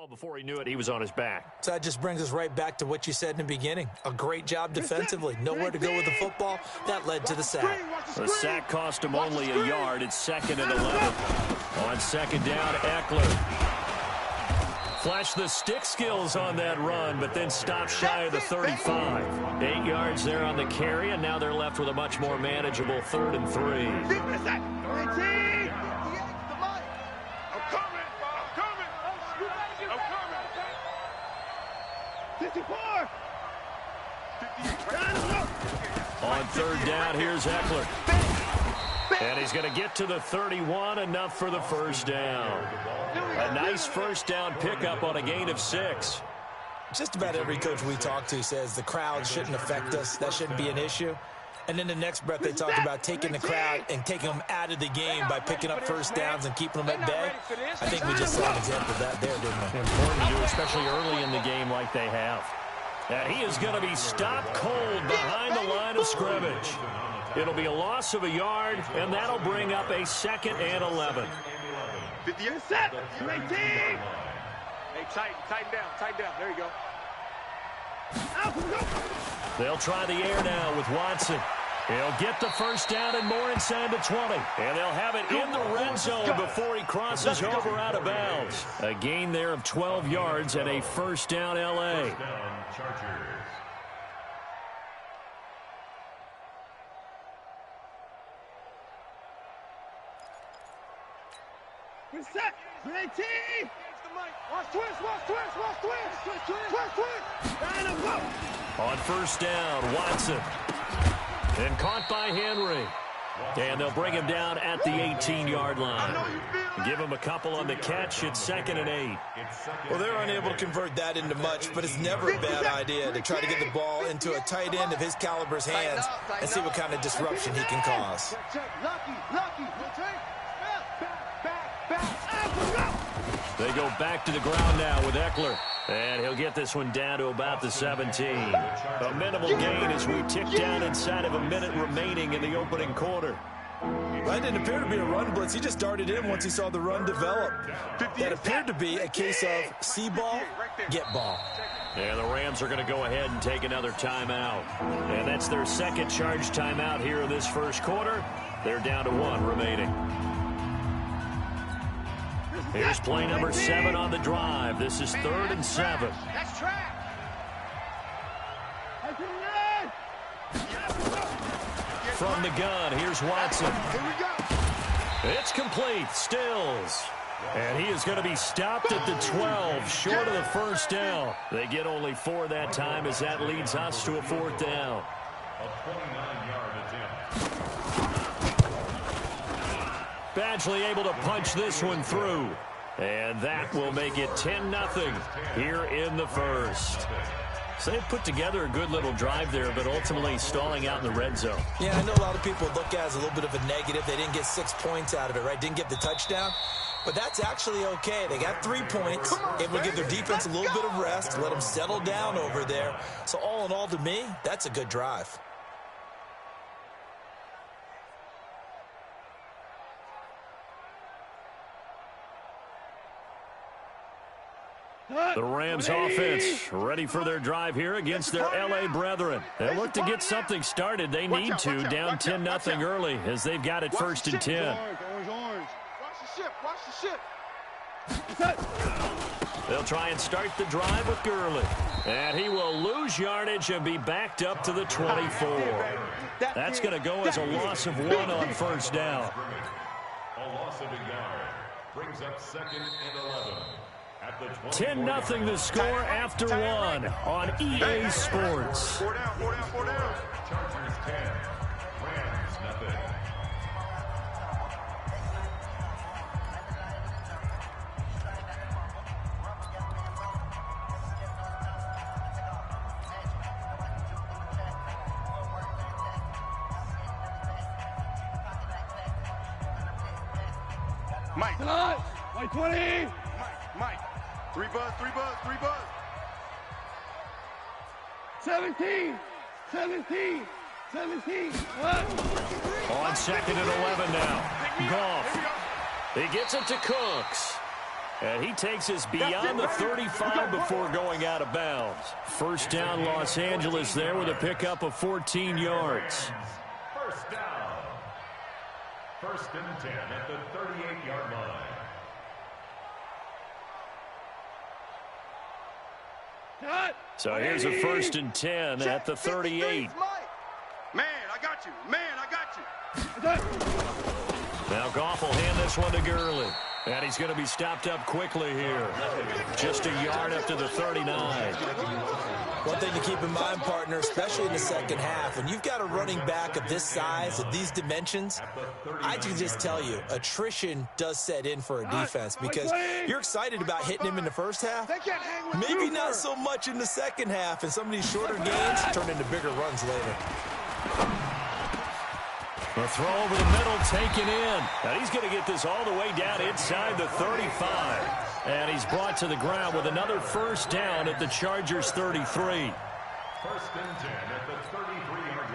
football before he knew it, he was on his back. So that just brings us right back to what you said in the beginning. A great job defensively. Nowhere to go with the football. That led to the sack. The sack cost him only a yard. It's 2nd and 11. On 2nd down, Eckler. Flashed the stick skills on that run, but then stopped shy of the 35. 8 yards there on the carry, and now they're left with a much more manageable 3rd and 3. On 3rd down, here's Eckler. And he's going to get to the 31, enough for the 1st down. A nice 1st down pickup on a gain of 6. Just about every coach we talk to says the crowd shouldn't affect us. That shouldn't be an issue. And then the next breath they talk about taking the crowd and taking them out of the game by picking up 1st downs and keeping them at bay. I think we just saw an example of that there, didn't we? Important to do, especially early in the game like they have. And he is going to be stopped cold behind the line of scrimmage. It'll be a loss of a yard, and that'll bring up a 2nd and 11. 50 set. 18. Hey, tighten down. There you go. They'll try the air now with Watson. He'll get the 1st down and more inside the 20. And they'll have it in the red zone before he crosses over out of bounds. A gain there of 12 yards and a 1st down L.A. Set. 18. Watch twist. On 1st down, Watson. And caught by Henry. And they'll bring him down at the 18-yard line. Give him a couple on the catch. It's 2nd and 8. Well, they're unable to convert that into much, but it's never a bad idea to try to get the ball into a tight end of his caliber's hands and see what kind of disruption he can cause. They go back to the ground now with Eckler. And he'll get this one down to about the 17. A minimal gain as we tick down inside of a minute remaining in the opening quarter. That didn't appear to be a run blitz. He just darted in once he saw the run develop. That appeared to be a case of see ball, get ball. And the Rams are going to go ahead and take another timeout. And that's their 2nd charge timeout here in this 1st quarter. They're down to 1 remaining. Here's play number 7 on the drive. This is 3rd and 7. That's track. From the gun, here's Watson. Here we go. It's complete. Stills. And he is going to be stopped at the 12, short of the 1st down. They get only 4 that time as that leads us to a 4th down. A 29-yard attempt. Badgley able to punch this one through. And that will make it 10-0 here in the 1st. So they put together a good little drive there, but ultimately stalling out in the red zone. Yeah, I know a lot of people look at it as a little bit of a negative. They didn't get 6 points out of it, right? Didn't get the touchdown. But that's actually okay. They got 3 points, able to give their defense a little bit of rest, let them settle down over there. So all in all, to me, that's a good drive. The Rams offense ready for their drive here against their L.A. brethren. They look to get something started. They need to, down 10-0 early as they've got it 1st and 10. Watch the ship. They'll try and start the drive with Gurley. And he will lose yardage and be backed up to the 24. That's going to go as a loss of 1 on 1st down. A loss of a yard brings up 2nd and 11. 10-0 the score after 1 on EA Sports. 4 down. Chargers 10, Rams nothing. Mike. Mike 20. Mike. 3 buzz. 17. On 2nd and 11 now. Goff. He gets it to Cooks. And he takes us beyond the 35 before going out of bounds. First down, Los Angeles there with a pickup of 14 yards. First down. First and 10 at the 38-yard line. So here's a first and 10 at the 38. Man, I got you. Man, I got you. Now Goff will hand this one to Gurley. And he's going to be stopped up quickly here. Just a yard up to the 39. One thing to keep in mind, partner, especially in the second half, when you've got a running back of this size, of these dimensions, I can just tell you, attrition does set in for a defense because you're excited about hitting him in the first half. Maybe not so much in the second half, and some of these shorter gains turn into bigger runs later. A throw over the middle, taken in. And he's going to get this all the way down inside the 35. And he's brought to the ground with another first down at the Chargers' 33. First and 10 at the 33-yard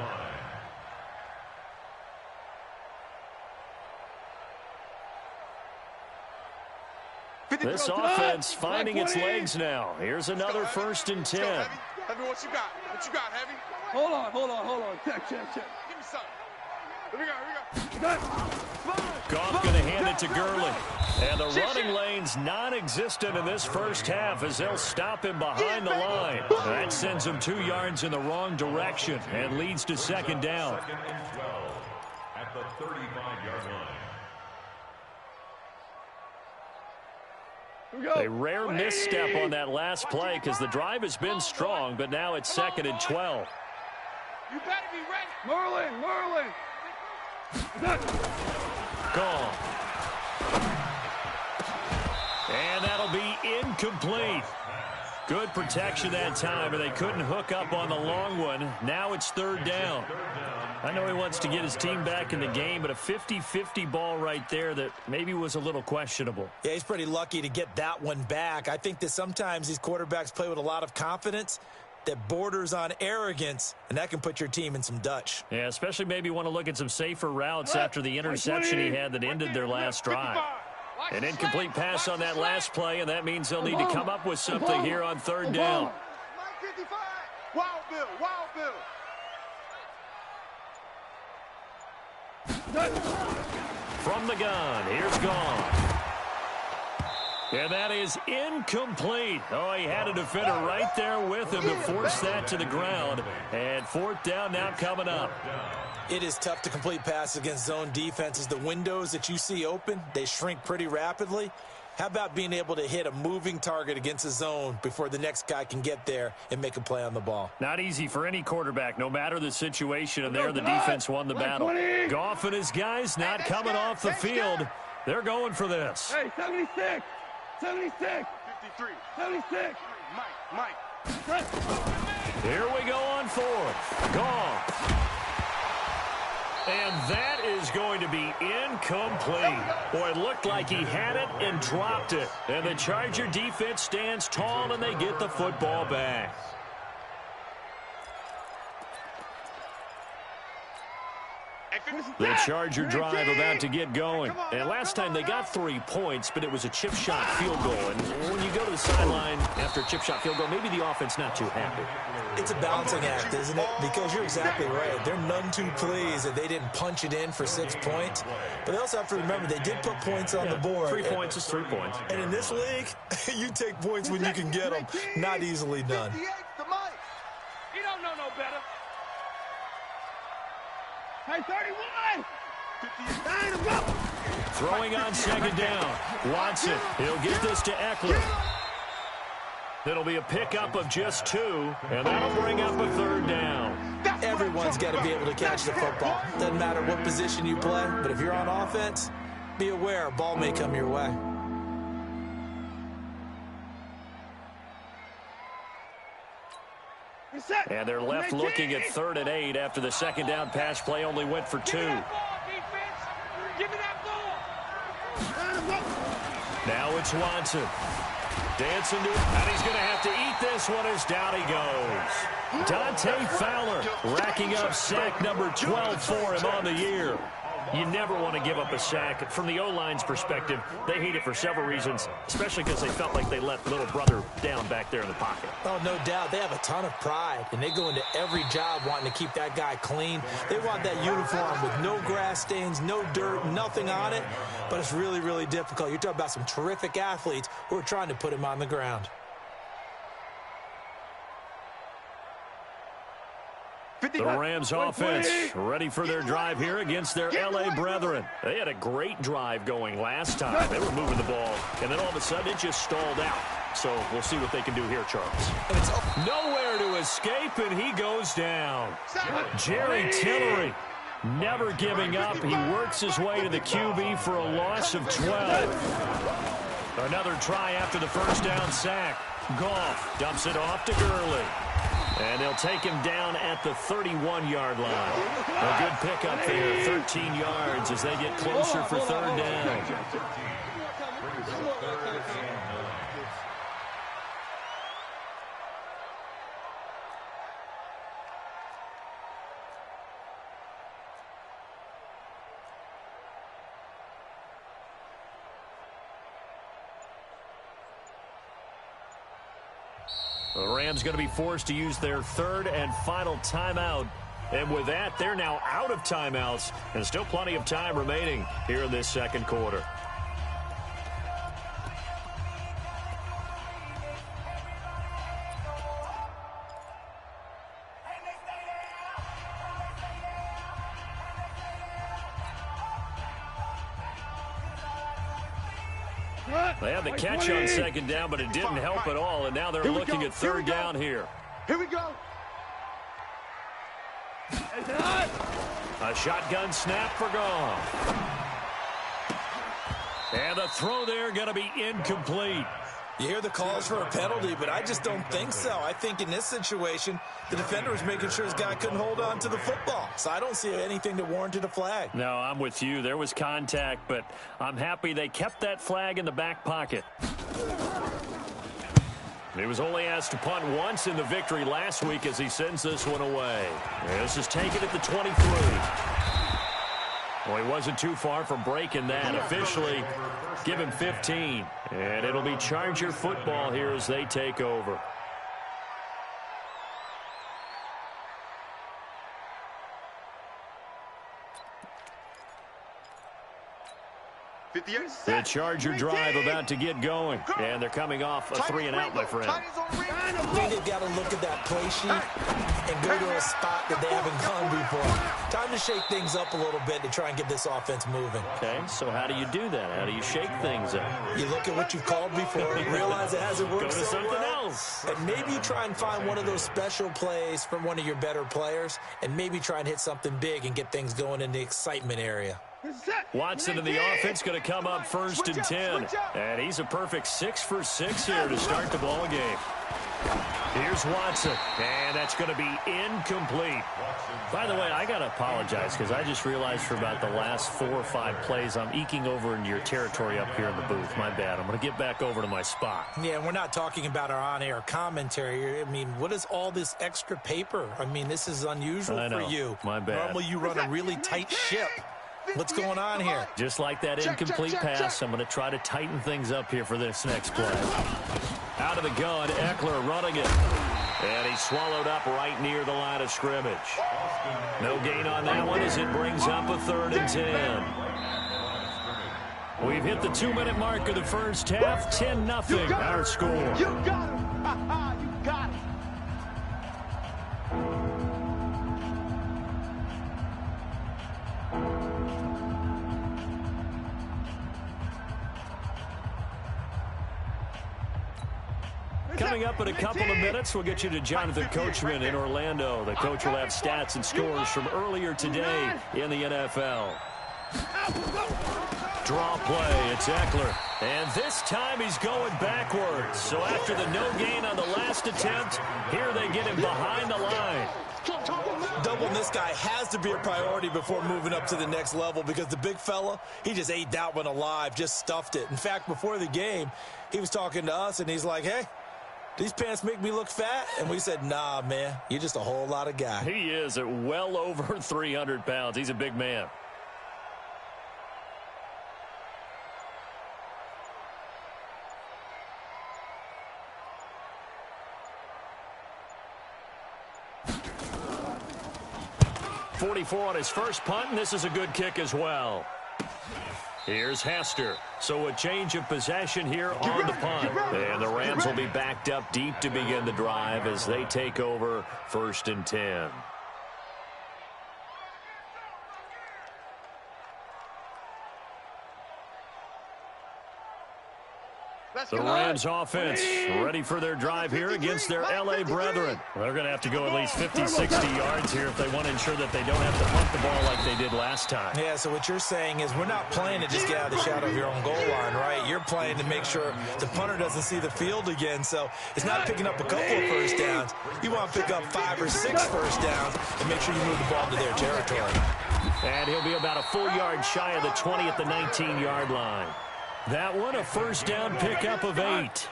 line. This offense finding its legs now. Here's another first and 10. Heavy, what you got? What you got, Heavy? Hold on. Check. Give me something. Here we go. Goff going to hand it to Gurley. And the running lane's non-existent in this first half as they'll stop him behind the line. That sends him 2 yards in the wrong direction and leads to second down. Second and 12 at the 35-yard line. A rare misstep on that last play because the drive has been strong, but now it's second and 12. You better be ready. Merlin. Gone. And that'll be incomplete. Good protection that time, and they couldn't hook up on the long one. Now it's third down. I know he wants to get his team back in the game, but a 50-50 ball right there that maybe was a little questionable. Yeah, he's pretty lucky to get that one back. I think that sometimes these quarterbacks play with a lot of confidence that borders on arrogance, and that can put your team in some Dutch. Yeah, especially maybe want to look at some safer routes after the interception he had that ended their last drive. An incomplete pass on that last play, and that means they'll need to come up with something here on third down. Wild Bill. From the gun, here's Gone. And that is incomplete. Oh, he had a defender right there with him to force that to the ground. And fourth down now coming up. It is tough to complete passes against zone defenses. The windows that you see open, they shrink pretty rapidly. How about being able to hit a moving target against a zone before the next guy can get there and make a play on the ball? Not easy for any quarterback, no matter the situation. And there, the defense won the battle. Goff and his guys not coming off the field. They're going for this. Hey, 76. 53. 76. Mike. Here we go on fourth. Goff. And that is going to be incomplete. Boy, it looked like he had it and dropped it. And the Charger defense stands tall, and they get the football back. The Charger drive about to get going. And last time they got 3 points, but it was a chip shot field goal. And when you go to the sideline after a chip shot field goal, maybe the offense not too happy. It's a balancing act, isn't it? Because you're exactly right. They're none too pleased that they didn't punch it in for 6 points. But they also have to remember they did put points on the board. 3 points is 3 points. And in this league, you take points when you can get them. Not easily done. He don't know no better. Hey, 31. Throwing on second down. Watson, he'll get this to Eckler. It'll be a pickup of just 2, and that'll bring up a third down. Everyone's got to be able to catch the football. Doesn't matter what position you play, but if you're on offense, be aware a ball may come your way. And they're left looking at 3rd and 8 after the second down pass play only went for 2. Give me that ball. Now it's Watson. Dancing to it, and he's going to have to eat this one as down he goes. Dante Fowler racking up sack number 12 for him on the year. You never want to give up a sack. From the O-line's perspective, they hate it for several reasons, especially because they felt like they let little brother down back there in the pocket. Oh, no doubt. They have a ton of pride, and they go into every job wanting to keep that guy clean. They want that uniform with no grass stains, no dirt, nothing on it, but it's really, really difficult. You're talking about some terrific athletes who are trying to put him on the ground. The Rams offense ready for their drive here against their L.A. brethren. They had a great drive going last time. They were moving the ball, and then all of a sudden it just stalled out. So we'll see what they can do here, Charles. Nowhere to escape, and he goes down. Jerry Tillery never giving up. He works his way to the QB for a loss of 12. Another try after the first down sack. Goff dumps it off to Gurley. And they'll take him down at the 31-yard line. A good pickup there, 13 yards as they get closer for third down. The Rams going to be forced to use their third and final timeout. And with that, they're now out of timeouts. And still plenty of time remaining here in this second quarter. They had the catch on second down, but it didn't help at all, and now they're looking at third down here. Here we go. A shotgun snap for Goff. And the throw there going to be incomplete. You hear the calls for a penalty, but I just don't think so. I think in this situation, the defender was making sure his guy couldn't hold on to the football. So I don't see anything that warranted a flag. No, I'm with you. There was contact, but I'm happy they kept that flag in the back pocket. He was only asked to punt once in the victory last week as he sends this one away. This is taken at the 23. Well, he wasn't too far from breaking that. Officially, give him 15. And it'll be Charger football here as they take over. The Charger drive about to get going. And they're coming off a 3-and-out, my friend. I think they've got to look at that play sheet and go to a spot that they haven't gone before. Time to shake things up a little bit to try and get this offense moving. Okay, so how do you do that? How do you shake things up? You look at what you've called before and realize it hasn't worked Go to so something well. else. And maybe you try and find one of those special plays from one of your better players and maybe try and hit something big and get things going in the excitement area. Watson in the offense going to come up first and 10. And he's a perfect 6 for 6 here to start the ball game. Here's Watson. And that's going to be incomplete. By the way, I got to apologize because I just realized for about the last 4 or 5 plays I'm eking over into your territory up here in the booth. My bad. I'm going to get back over to my spot. Yeah, we're not talking about our on-air commentary. I mean, what is all this extra paper? I mean, this is unusual for you. My bad. Normally you run a really tight ship. What's going on here? Just like that incomplete pass, I'm going to try to tighten things up here for this next play. Out of the gun, Eckler running it. And he's swallowed up right near the line of scrimmage. No gain on that one as it brings up a 3rd and 10. We've hit the 2-minute mark of the first half. 10-0 our score. You got him. You got it. Coming up in a couple of minutes, we'll get you to Jonathan Coachman in Orlando. The coach will have stats and scores from earlier today in the NFL. Draw play, it's Eckler. And this time he's going backwards. So after the no gain on the last attempt, here they get him behind the line. Doubling this guy has to be a priority before moving up to the next level because the big fella, he just ate that one alive, just stuffed it. In fact, before the game, he was talking to us, and he's like, hey, these pants make me look fat? And we said, nah, man, you're just a whole lot of guy. He is at well over 300 pounds. He's a big man. 44 on his first punt, and this is a good kick as well. Here's Hester. So a change of possession here on the punt. And the Rams will be backed up deep to begin the drive as they take over 1st and 10. The Rams offense ready for their drive here against their L.A. brethren. They're going to have to go at least 50, 60 yards here if they want to ensure that they don't have to punt the ball like they did last time. Yeah, so what you're saying is we're not playing to just get out of the shadow of your own goal line, right? You're playing to make sure the punter doesn't see the field again. So it's not picking up a couple of first downs. You want to pick up 5 or 6 first downs and make sure you move the ball to their territory. And he'll be about a full yard shy of the 20 at the 19-yard line. That one, a first down pickup of 8.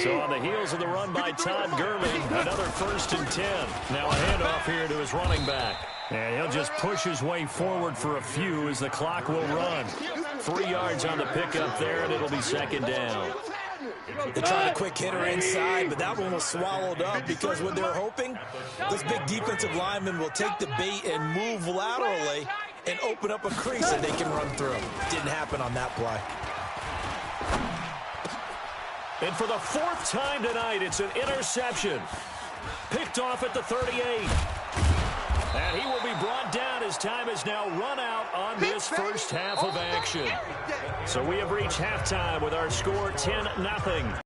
So on the heels of the run by Todd Gurley, another 1st and 10. Now a handoff here to his running back. And he'll just push his way forward for a few as the clock will run. 3 yards on the pickup there, and it'll be 2nd down. They tried a quick hitter inside, but that one was swallowed up because what they're hoping, this big defensive lineman will take the bait and move laterally and open up a crease that they can run through. Didn't happen on that play. And for the 4th time tonight, it's an interception. Picked off at the 38. And he will be brought down as time has now run out on this first half of action. So we have reached halftime with our score 10-0.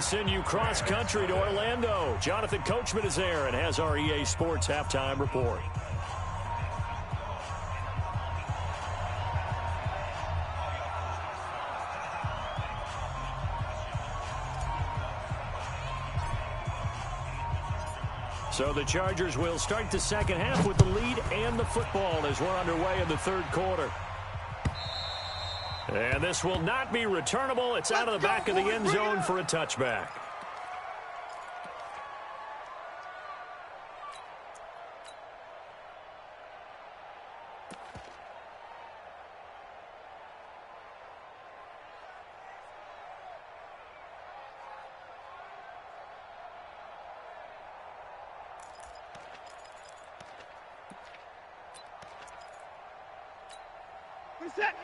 Send you cross-country to Orlando. Jonathan Coachman is there and has our EA Sports halftime report. So the Chargers will start the second half with the lead and the football as we're underway in the 3rd quarter. And this will not be returnable. It's out of the back of the end zone for a touchback.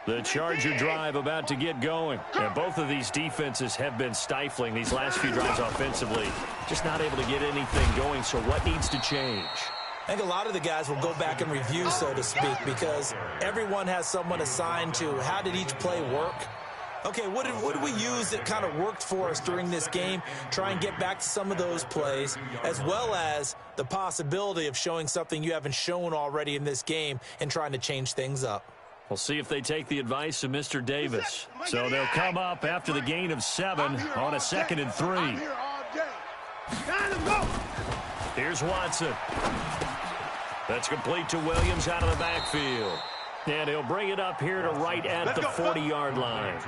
The Charger drive about to get going. And both of these defenses have been stifling these last few drives offensively. Just not able to get anything going, so what needs to change? I think a lot of the guys will go back and review, so to speak, because everyone has someone assigned to how did each play work. Okay, what did we use that kind of worked for us during this game? Try and get back to some of those plays, as well as the possibility of showing something you haven't shown already in this game and trying to change things up. We'll see if they take the advice of Mr. Davis. So they'll come up after the gain of 7 on a 2nd and 3. Here's Watson. That's complete to Williams out of the backfield. And he'll bring it up here to right at the 40-yard line.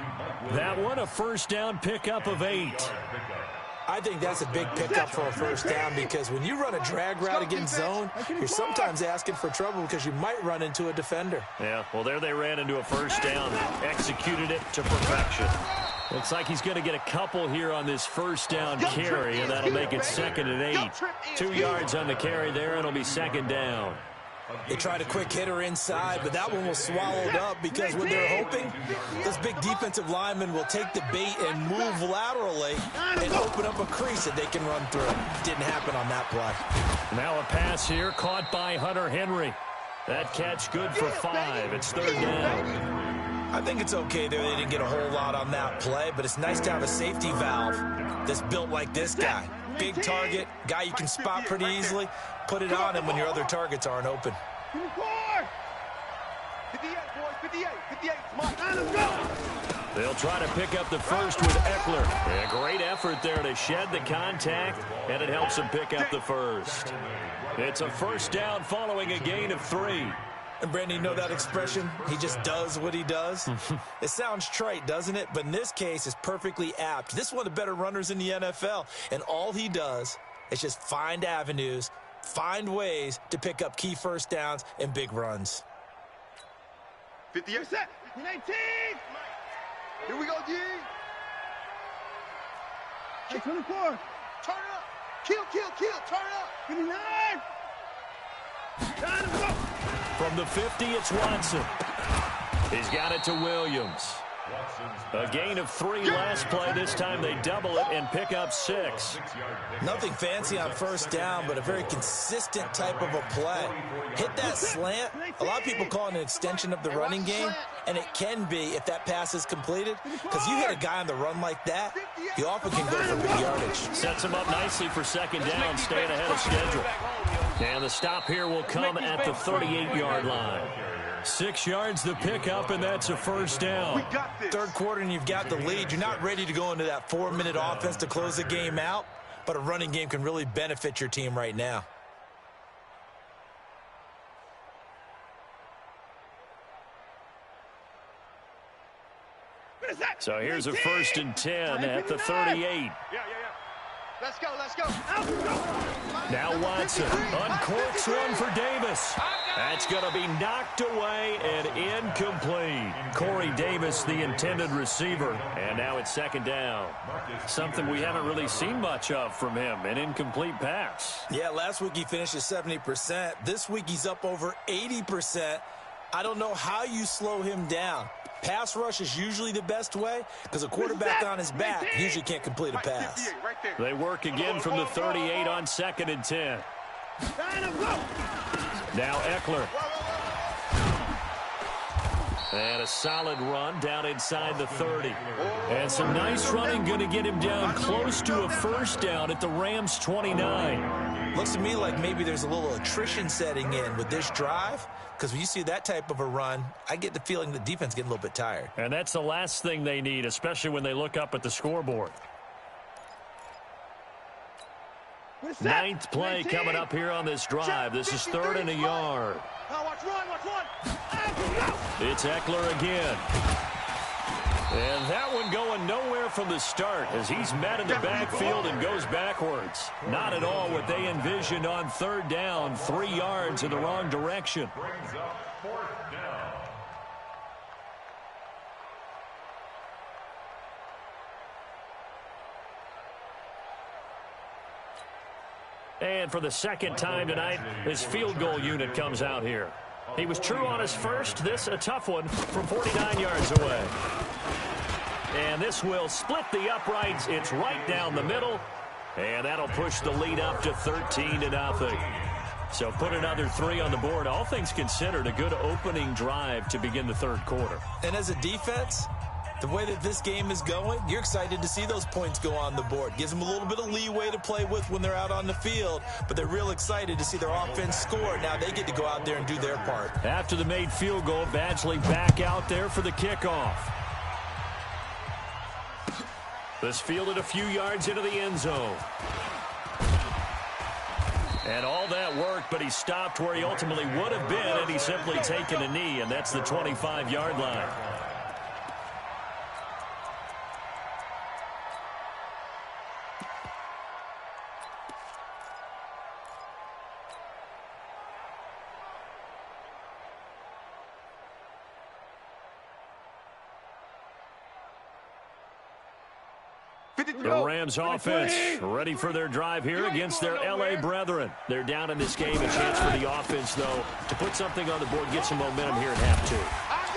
That one, a first down pickup of 8. I think that's a big pickup for a first down because when you run a drag route against zone, you're sometimes asking for trouble because you might run into a defender. Yeah, well, there they ran into a first down. Executed it to perfection. Looks like he's going to get a couple here on this first down carry, and that'll make it 2nd and 8. 2 yards on the carry there, and it'll be 2nd down. They tried a quick hitter inside, but that one was swallowed up because what they're hoping, this big defensive lineman will take the bait and move laterally and open up a crease that they can run through. Didn't happen on that play. Now a pass here caught by Hunter Henry. That catch good for 5. It's 3rd down. I think it's okay there. They didn't get a whole lot on that play, but it's nice to have a safety valve that's built like this guy. Big target, guy you can spot pretty easily. Put it on him when your other targets aren't open. 58, boys, 58, 58. Let's go. They'll try to pick up the first with Eckler. A great effort there to shed the contact, and it helps him pick up the first. It's a first down following a gain of 3. And Brandon, you know that expression? He just does what he does. It sounds trite, doesn't it? But in this case, it's perfectly apt. This is one of the better runners in the NFL, and all he does is just find avenues, find ways to pick up key first downs and big runs. 58. 19. Here we go, G. Hey, 24. Turn up. Kill. Turn up. 59. Time to go. From the 50, it's Watson. He's got it to Williams. A gain of 3 last play. This time they double it and pick up 6. Nothing fancy on first down, but a very consistent type of a play. Hit that slant. A lot of people call it an extension of the running game, and it can be if that pass is completed, because you hit a guy on the run like that, you often can go for big yardage. Sets him up nicely for second down, staying ahead of schedule. And the stop here will come at the 38-yard line. 6 yards the pickup, and that's a first down. Third quarter, and you've got the lead. You're not ready to go into that 4-minute offense to close the game out, but a running game can really benefit your team right now. So here's a 1st and 10 at the 38. Let's go, let's go. Now Watson uncorks one for Davis. That's going to be knocked away and incomplete. Corey Davis, the intended receiver. And now it's second down. Something we haven't really seen much of from him, an incomplete pass. Yeah, last week he finished at 70%. This week he's up over 80%. I don't know how you slow him down. Pass rush is usually the best way because a quarterback on his back usually can't complete a pass. They work again from the 38 on 2nd and 10. Now Eckler. And a solid run down inside the 30. And some nice running, going to get him down close to a first down at the Rams' 29. Looks to me like maybe there's a little attrition setting in with this drive, because when you see that type of a run, I get the feeling the defense getting a little bit tired. And that's the last thing they need, especially when they look up at the scoreboard. 9th play coming up here on this drive. This is 3rd and a yard. Watch one. It's Eckler again. And that one going nowhere from the start as he's met in the backfield and goes backwards. Not at all what they envisioned on 3rd down. 3 yards in the wrong direction. Brings up 4th down. And for the second time tonight, his field goal unit comes out here. He was true on his first. This a tough one from 49 yards away. And this will split the uprights. It's right down the middle. And that'll push the lead up to 13-0. So put another 3 on the board. All things considered, a good opening drive to begin the 3rd quarter. And as a defense, the way that this game is going, you're excited to see those points go on the board. Gives them a little bit of leeway to play with when they're out on the field, but they're real excited to see their offense score. Now they get to go out there and do their part. After the made field goal, Badgley back out there for the kickoff. This fielded a few yards into the end zone. And all that worked, but he stopped where he ultimately would have been, and he's simply taken a knee, and that's the 25-yard line. The Rams offense ready for their drive here against their L.A. brethren. They're down in this game. A chance for the offense, though, to put something on the board, get some momentum here at half 2.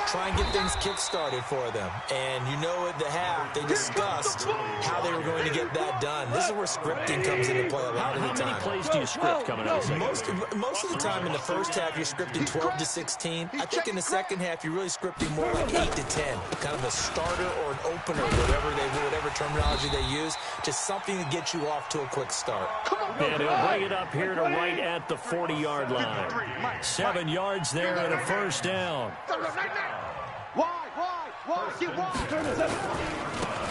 Try and get things kick-started for them. And you know at the half, they discussed how they were going to get that done. This is where scripting comes into play a lot of the time. How many plays do you script coming out of the second? Most of the time in the first half, you're scripting 12 to 16. I think in the second half, you're really scripting more like 8 to 10. Kind of a starter or an opener, whatever terminology they use. Just something to get you off to a quick start. And he'll bring it up here to right at the 40-yard line. 7 yards there and a first down.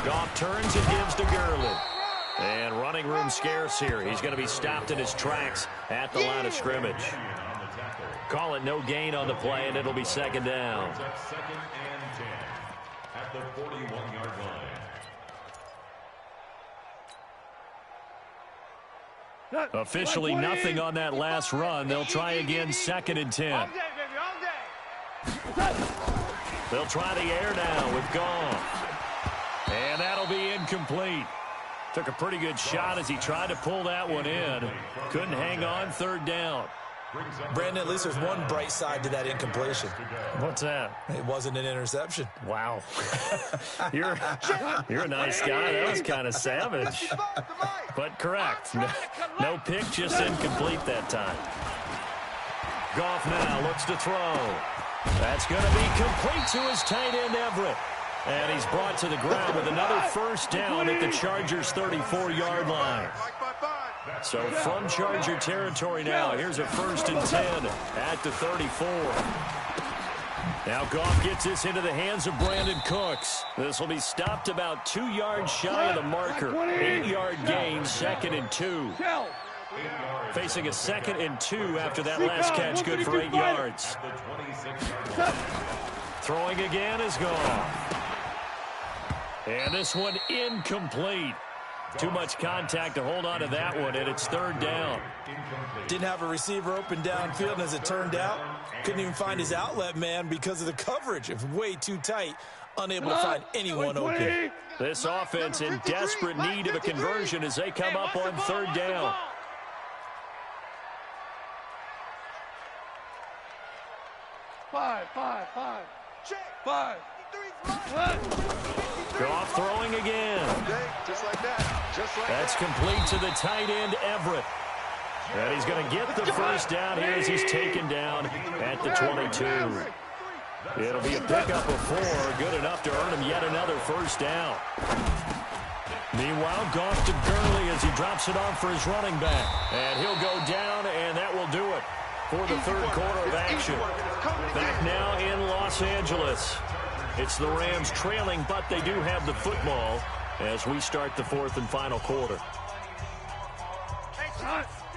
Goff turns and gives to Gurley. And running room scarce here. He's going to be stopped in his tracks at the line of scrimmage. Call it no gain on the play, and it'll be second down. 2nd and 10 at the 41-yard line. Officially nothing on that last run. They'll try again, 2nd and 10. They'll try the air now with Goff. And that'll be incomplete. Took a pretty good shot as he tried to pull that one in. Couldn't hang on, 3rd down. Brandon, at least there's one bright side to that incompletion. What's that? It wasn't an interception. Wow. You're a nice guy. That was kind of savage. But correct. No pick, just incomplete that time. Goff now looks to throw. That's going to be complete to his tight end, Everett. And he's brought to the ground with another first down at the Chargers' 34-yard line. So from Charger territory now, here's a 1st and 10 at the 34. Now Goff gets this into the hands of Brandon Cooks. This will be stopped about 2 yards shy of the marker. 8-yard gain, 2nd and 2. Facing a 2nd and 2 after that last catch, good for 8 yards. Throwing again is Goff. And this one incomplete. Too much contact to hold on to that one, and it's 3rd down. Didn't have a receiver open downfield, and as it turned out, couldn't even find his outlet man because of the coverage. It was way too tight, unable to find anyone open. This offense in desperate need of a conversion as they come up on 3rd down. Five. Goff throwing again. Just like that. Just like That's complete to the tight end, Everett. And he's going to get the first down here as he's taken down at the 22. It'll be a pickup of 4, good enough to earn him yet another first down. Meanwhile, Goff to Gurley as he drops it off for his running back. And he'll go down, and that will do it for the 3rd quarter of action. Back now in Los Angeles. It's the Rams trailing, but they do have the football as we start the 4th and final quarter.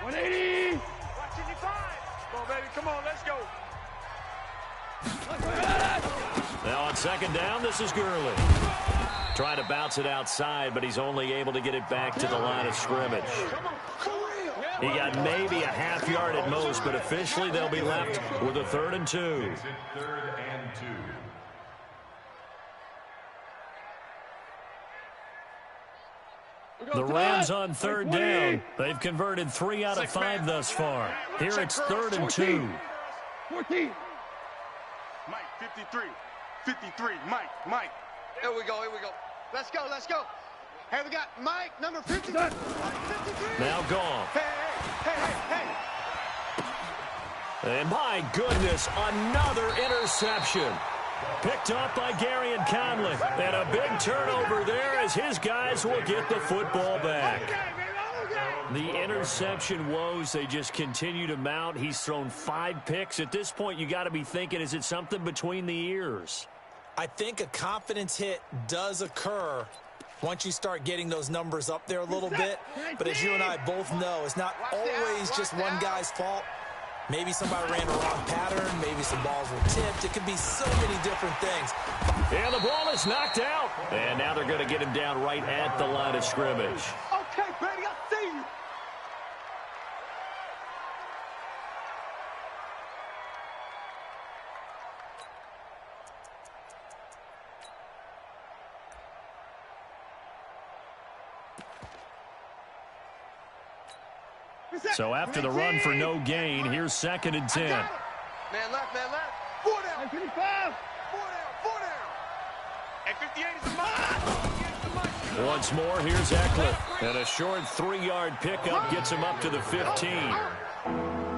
180. Come on, baby. Come on, let's go. Now on 2nd down, this is Gurley. Trying to bounce it outside, but he's only able to get it back to the line of scrimmage. He got maybe a half yard at most, but officially they'll be left with a 3rd and 2. 3rd and 2. The Rams on 3rd down. They've converted 3 out of 5 thus far. Here it's 3rd and 2. 14. Mike, 53. 53. Mike. Here we go. Let's go. Hey, we got Mike, number 50. 53. Now Goff. Hey. And my goodness, another interception. Picked up by Garyon Conley. And a big turnover there as his guys will get the football back. The interception woes, they just continue to mount. He's thrown 5 picks. At this point, you got to be thinking, is it something between the ears? I think a confidence hit does occur once you start getting those numbers up there a little bit. But as you and I both know, it's not always just one guy's fault. Maybe somebody ran a wrong pattern. Maybe some balls were tipped. It could be so many different things. And the ball is knocked out. And now they're going to get him down right at the line of scrimmage. Okay, Brady, I see you. So after the run for no gain, here's 2nd and 10. Man left. 4 down. 55. 4 down. And 58 is a mile. Once more, here's Eckler. And a short 3-yard pickup gets him up to the 15.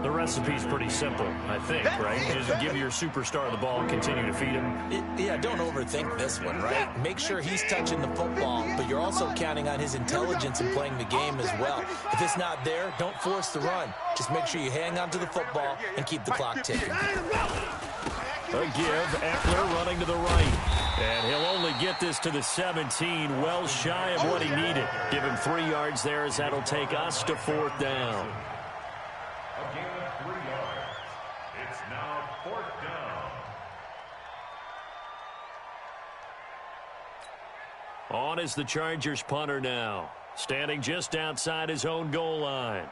The recipe's pretty simple, I think, right? Just give your superstar the ball and continue to feed him. Yeah, don't overthink this one, right? Make sure he's touching the football, but you're also counting on his intelligence in playing the game as well. If it's not there, don't force the run. Just make sure you hang on to the football and keep the clock ticking. A give, Eckler running to the right. And he'll only get this to the 17, well shy of what he needed. Give him 3 yards there as that'll take us to 4th down. A gain of 3 yards. It's now 4th down. On is the Chargers punter now, standing just outside his own goal line.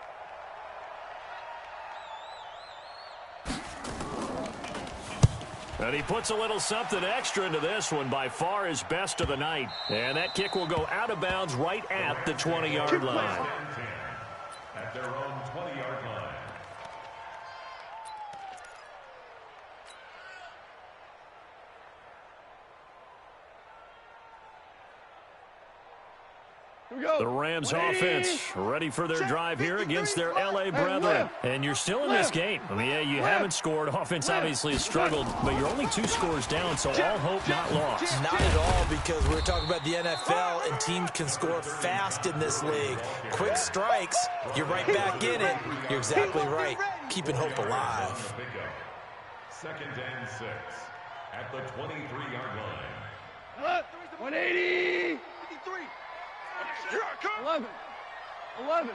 And he puts a little something extra into this one, by far his best of the night. And that kick will go out of bounds right at the 20-yard line. At their own 20-yard line. The Rams offense ready for their drive here against their L.A. brethren. And you're still in this game. I mean, yeah, you haven't scored. Offense obviously has struggled, but you're only 2 scores down, so all hope not lost. Not at all, because we're talking about the NFL, and teams can score fast in this league. Quick strikes, you're right back in it. You're exactly right. Keeping hope alive. 2nd and 6 at the 23-yard line. 180. 53. 11. 11.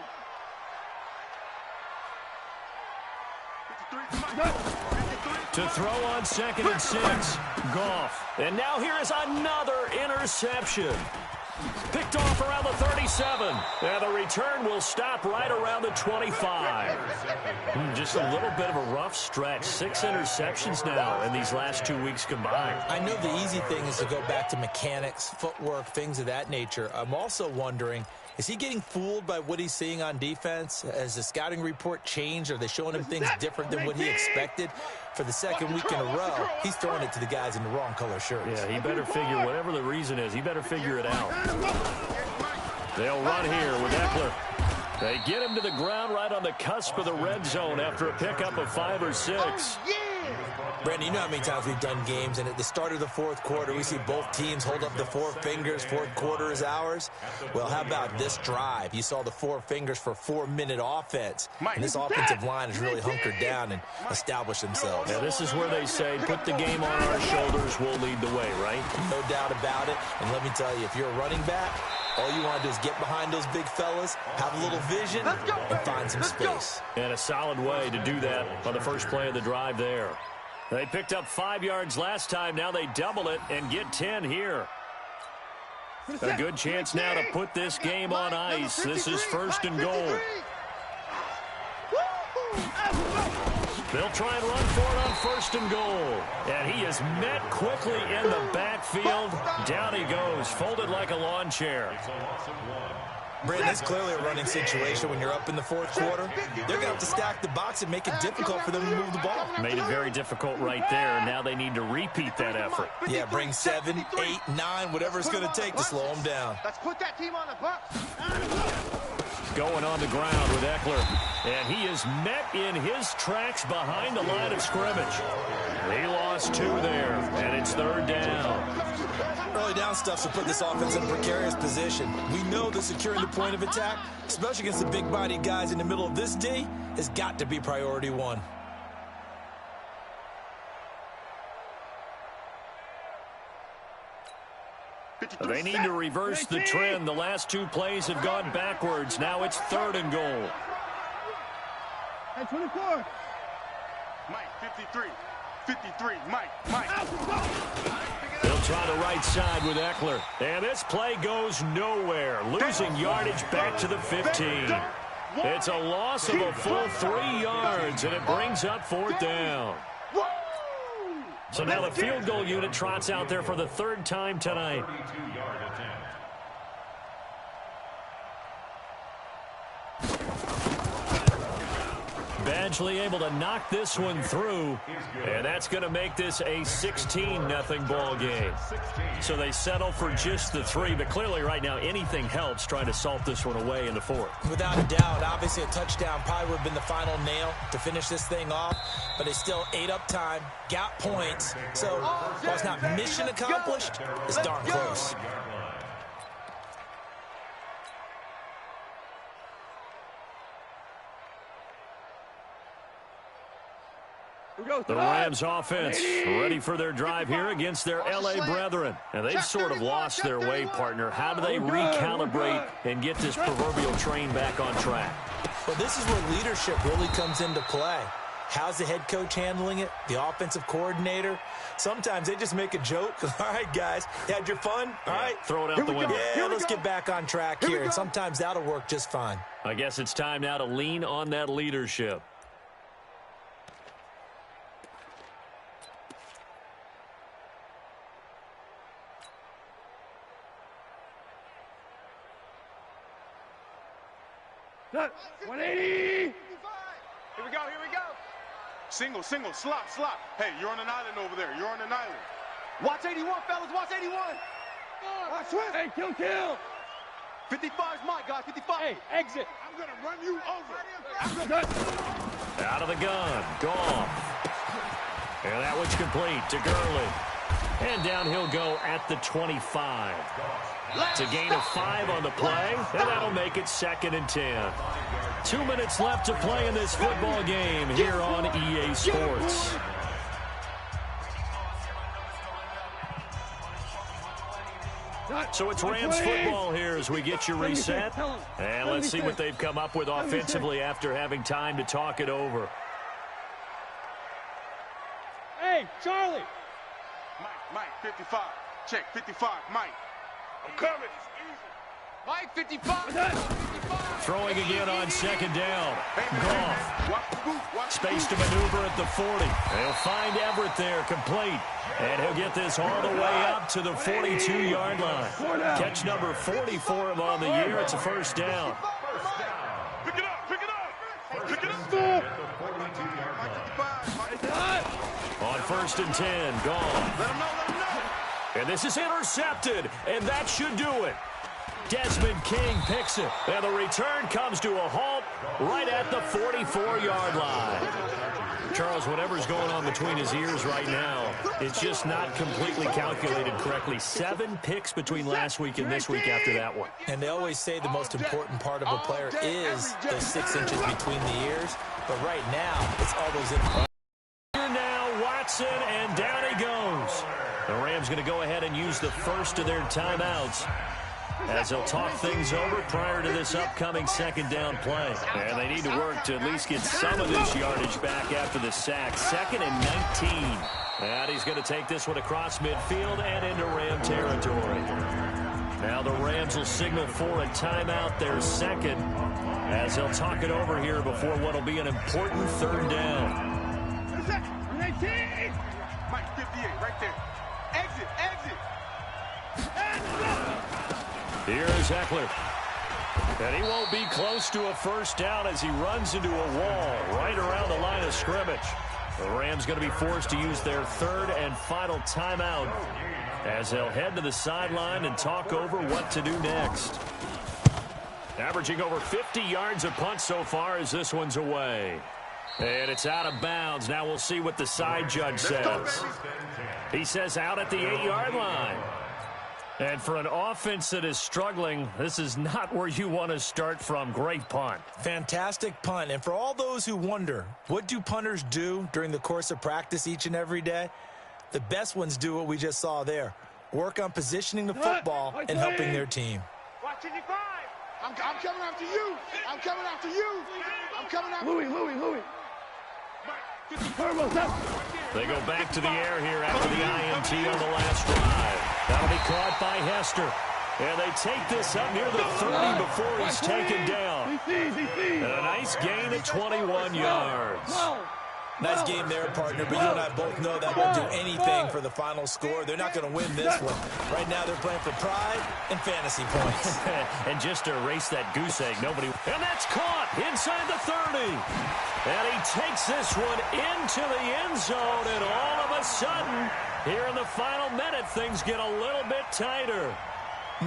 To throw on 2nd and 6, Goff. And now here is another interception. Picked off around the 37. And the return will stop right around the 25. Just a little bit of a rough stretch. 6 interceptions now in these last 2 weeks combined. I know the easy thing is to go back to mechanics, footwork, things of that nature. I'm also wondering, is he getting fooled by what he's seeing on defense? Has the scouting report changed? Are they showing him things different than what he expected? For the 2nd week in a row, he's throwing it to the guys in the wrong color shirts. Yeah, he better figure, whatever the reason is, he better figure it out. They'll run here with Eckler. They get him to the ground right on the cusp of the red zone after a pickup of 5 or 6. Brandon, you know how many times we've done games, and at the start of the 4th quarter, we see both teams hold up the 4 fingers, 4th quarter is ours. Well, how about this drive? You saw the 4 fingers for 4-minute offense, and this offensive line has really hunkered down and established themselves. Yeah, this is where they say, put the game on our shoulders, we'll lead the way, right? No doubt about it, and let me tell you, if you're a running back, all you want to do is get behind those big fellas, have a little vision, and find some space. And a solid way to do that on the first play of the drive there. They picked up 5 yards last time. Now they double it and get 10 here. A good chance now to put this game on ice. This is 1st and goal. They'll try and run for it on 1st and goal. And he is met quickly in the backfield. Down he goes, folded like a lawn chair. Brandon, it's clearly a running situation when you're up in the 4th quarter. They're going to have to stack the box and make it difficult for them to move the ball. Made it very difficult right there. Now they need to repeat that effort. Yeah, bring 7, 8, 9, whatever it's going to take to slow them down. Let's put that team on the bus. Going on the ground with Eckler. And he is met in his tracks behind the line of scrimmage. He lost 2 there, and it's 3rd down. Early down stuff to put this offense in a precarious position. We know that securing the point of attack, especially against the big-bodied guys in the middle of this D, has got to be priority 1. They need to reverse the trend. The last 2 plays have gone backwards. Now it's 3rd and goal. And 24. Mike, 53. 53. Mike. They'll try the right side with Eckler. And this play goes nowhere. Losing yardage back to the 15. It's a loss of a full 3 yards, and it brings up 4th down. So now the field goal unit trots out there for the 3rd time tonight. 32-yard attempt. Badgley able to knock this one through, and that's going to make this a 16-0 ball game. So they settle for just the 3, but clearly right now anything helps trying to salt this one away in the 4th. Without a doubt, obviously a touchdown probably would have been the final nail to finish this thing off, but they still ate up time, got points. So while it's not mission accomplished, it's darn close. The Rams offense ready for their drive here against their L.A. brethren. And they've sort of lost their way, partner. How do they recalibrate and get this proverbial train back on track? Well, this is where leadership really comes into play. How's the head coach handling it? The offensive coordinator? Sometimes they just make a joke. All right, guys, you had your fun? All right. Throw it out the window. Yeah, let's get back on track here. And sometimes that'll work just fine. I guess it's time now to lean on that leadership. Set. 180. Here we go. Single, slot. Hey, you're on an island over there. You're on an island. Watch 81, fellas. Watch 81. Watch it. Hey, kill. 55 is Mike, guys. 55. Hey, exit. I'm going to run you over. Out of the gun. Goff. And that one's complete to Gurley. And down he'll go at the 25. It's a gain of 5 on the play, and that'll make it 2nd and 10. 2 minutes left to play in this football game here on EA Sports. So it's Rams football here as we get you reset. And let's see what they've come up with offensively after having time to talk it over. Hey, Charlie. Mike, 55. Check, 55, Mike. I'm coming. Mike, 55. Throwing again on 2nd down. Goff. Space to maneuver at the 40. They'll find Everett there, complete. And he'll get this all the way up to the 42-yard line. Catch number 40 for him on the year. It's a first down. Pick it up, pick it up. Pick it up. On 1st and 10, Goff. Let him know, let him know. And this is intercepted, and that should do it. Desmond King picks it, and the return comes to a halt right at the 44-yard line. Charles, whatever's going on between his ears right now, it's just not completely calculated correctly. 7 picks between last week and this week after that one. And they always say the most important part of a player is those 6 inches between the ears. But right now, it's all those in. Here now, Watson, and down he goes. The Rams going to go ahead and use the first of their timeouts as they'll talk things over prior to this upcoming 2nd down play. And they need to work to at least get some of this yardage back after the sack. 2nd and 19. And he's going to take this one across midfield and into Ram territory. Now the Rams will signal for a timeout, their 2nd, as they'll talk it over here before what will be an important 3rd down. 19. Mike, 58, right there. Exit, exit. Here's Eckler. And he won't be close to a first down as he runs into a wall right around the line of scrimmage. The Rams going to be forced to use their 3rd and final timeout as they'll head to the sideline and talk over what to do next. Averaging over 50 yards a punt so far as this one's away. And it's out of bounds. Now we'll see what the side judge says. He says out at the 8-yard line. And for an offense that is struggling, this is not where you want to start from. Great punt. Fantastic punt. And for all those who wonder, what do punters do during the course of practice each and every day? The best ones do what we just saw there. Work on positioning the football and helping their team. Watch 55. I'm coming after you. I'm coming after you. I'm coming after Louis. They go back to the air here after the INT on the last drive. That'll be caught by Hester. And they take this up near the 30 before he's taken down. And a nice gain at 21 yards. Nice game there, partner, but you and I both know that won't do anything for the final score. They're not going to win this one. Right now, they're playing for pride and fantasy points. And just to erase that goose egg, nobody... And that's caught inside the 30. And he takes this one into the end zone, and all of a sudden, here in the final minute, things get a little bit tighter.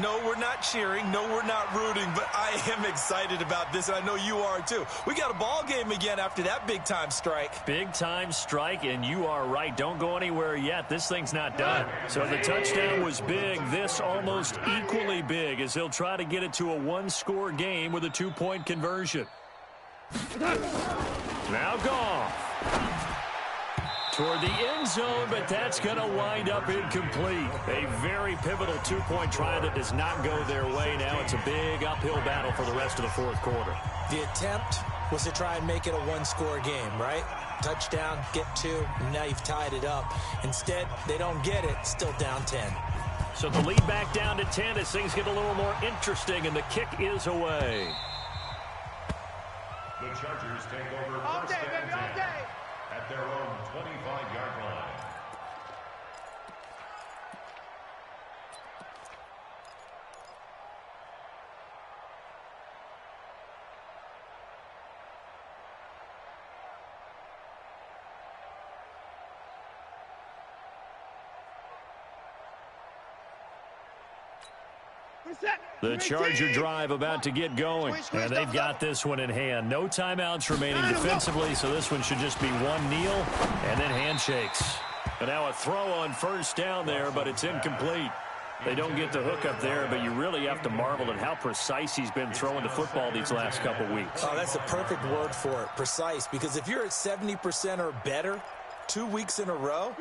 No, we're not cheering. No, we're not rooting, but I am excited about this, and I know you are too. We got a ball game again after that big-time strike. Big-time strike, and you are right. Don't go anywhere yet. This thing's not done. So the touchdown was big. This almost equally big as he'll try to get it to a one-score game with a two-point conversion. Now Goff. Toward the end zone, but that's going to wind up incomplete. A very pivotal two-point try that does not go their way. Now it's a big uphill battle for the rest of the fourth quarter. The attempt was to try and make it a one-score game, right? Touchdown, get 2, and now you've tied it up. Instead, they don't get it, still down 10. So the lead back down to 10 as things get a little more interesting, and the kick is away. The Chargers take over first and 10 at their own 25-yard line. The Charger drive about to get going, and they've got this one in hand. No timeouts remaining defensively, so this one should just be one kneel and then handshakes. And now a throw on first down there, but it's incomplete. They don't get the hook up there, but you really have to marvel at how precise he's been throwing the football these last couple weeks. Oh, that's a perfect word for it, precise, because if you're at 70% or better 2 weeks in a row,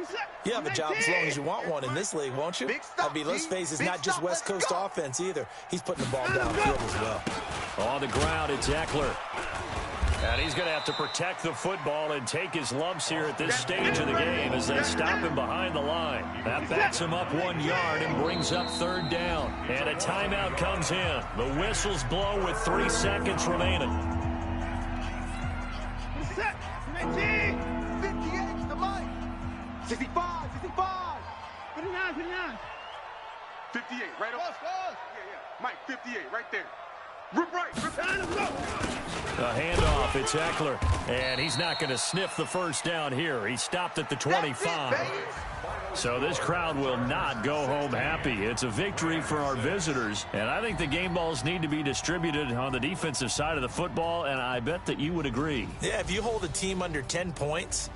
you have a job as long as you want one in this league, won't you? I mean, let's face it, it's not just West Coast offense either. He's putting the ball downfield as well. On the ground, it's Eckler. And he's going to have to protect the football and take his lumps here at this stage of the game as they stop him behind the line. That backs him up 1 yard and brings up third down. And a timeout comes in. The whistles blow with 3 seconds remaining. 65, 65. 59, 59. 58, right over. Yeah. Mike, 58, right there. Rip right. A handoff, it's Eckler. And he's not going to sniff the first down here. He stopped at the 25. So this crowd will not go home happy. It's a victory for our visitors. And I think the game balls need to be distributed on the defensive side of the football, and I bet that you would agree. Yeah, if you hold a team under 10 points,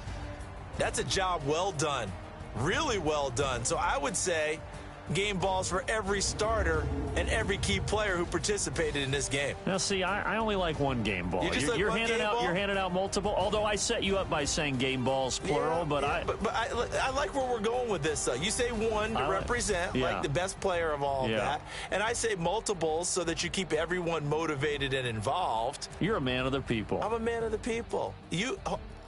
that's a job well done. Really well done. So I would say game balls for every starter and every key player who participated in this game. Now, see, I only like one game ball. You're handing out multiple. Although I set you up by saying game balls plural, but I like where we're going with this. Though you say one to represent like the best player of all of that, and I say multiples so that you keep everyone motivated and involved. You're a man of the people. I'm a man of the people.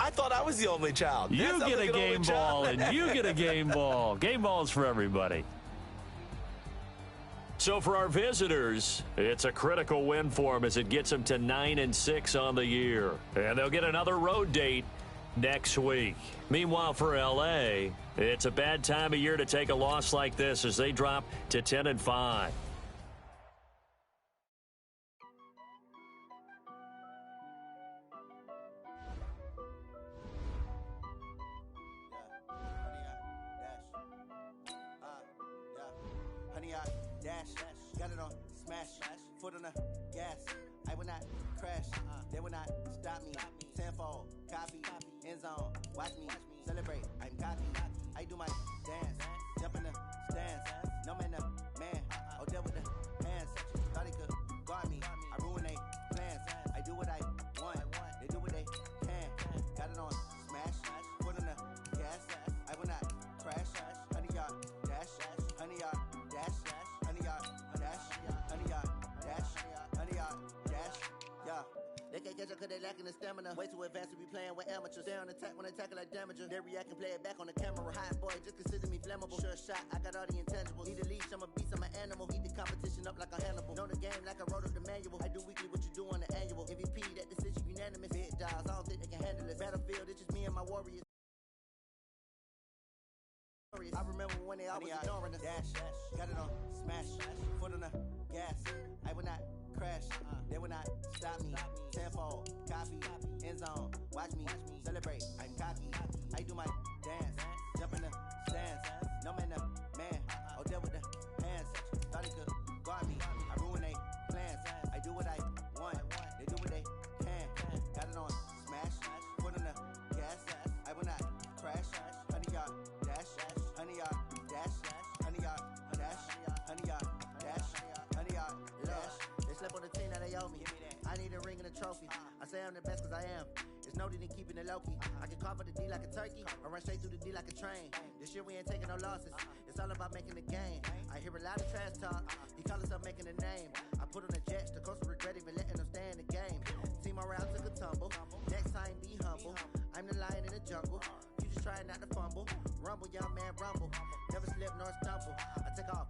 I thought I was the only child. You get a game ball, and you get a game ball. Game balls for everybody. So for our visitors, it's a critical win for them as it gets them to 9-6 on the year. And they'll get another road date next week. Meanwhile, for L.A., it's a bad time of year to take a loss like this as they drop to 10-5. Got it on smash, foot on the gas. I will not crash, they will not stop me. Tenfold, copy, end zone, watch me celebrate. I'm cocky, I do my dance, jump in the stands. No man, man, oh deal with the hands. Thought he could guard me, I ruin they plans. I do what I want, they do what they can. Got it on smash, foot on the gas. I will not crash, 100-yard dash, 100-yard dash. 100-yard dash, yeah. They can't catch up cause they lacking the stamina. Way too advanced to be playing with amateurs. Stay on attack when they tackle like damager. They react and play it back on the camera. Hot boy, just consider me flammable. Sure shot, I got all the intangibles. Need a leash, I'm a beast, I'm an animal. Eat the competition up like a Hannibal. Know the game like I wrote up the manual. I do weekly what you do on the annual. MVP, that decision unanimous. Big dogs, I don't think they can handle it. Battlefield, it's just me and my warriors. I remember when they always ignoring us. Dash, got it on smash, foot on the gas. I will not crash, they will not stop me. Tenfold, copy, end zone, watch me celebrate. I'm cocky, I do my dance, jump in the stands. No man, man, oh deal with the hands. Thought he could guard me, I ruin they plans. I do what I want, they do what they can. Got it on smash, foot on the gas. I will not crash, 100-yard dash. 100-yard dash, 100-yard dash, 100-yard dash, 100-yard dash. They slept on the team that they owe me. I need a ring and a trophy. I say I'm the best cause I am. It's no need in keeping it low-key. I can cover the D like a turkey, or run straight through the D like a train. This year we ain't taking no losses. It's all about making the game. I hear a lot of trash talk. He call himself making a name. I put on the Jets, the coach regret even letting them stay in the game. Team around took a tumble. Next time be humble. I'm the lion in the jungle. You just trying not to fumble. Rumble, young man, rumble. Never slip nor stumble. I take off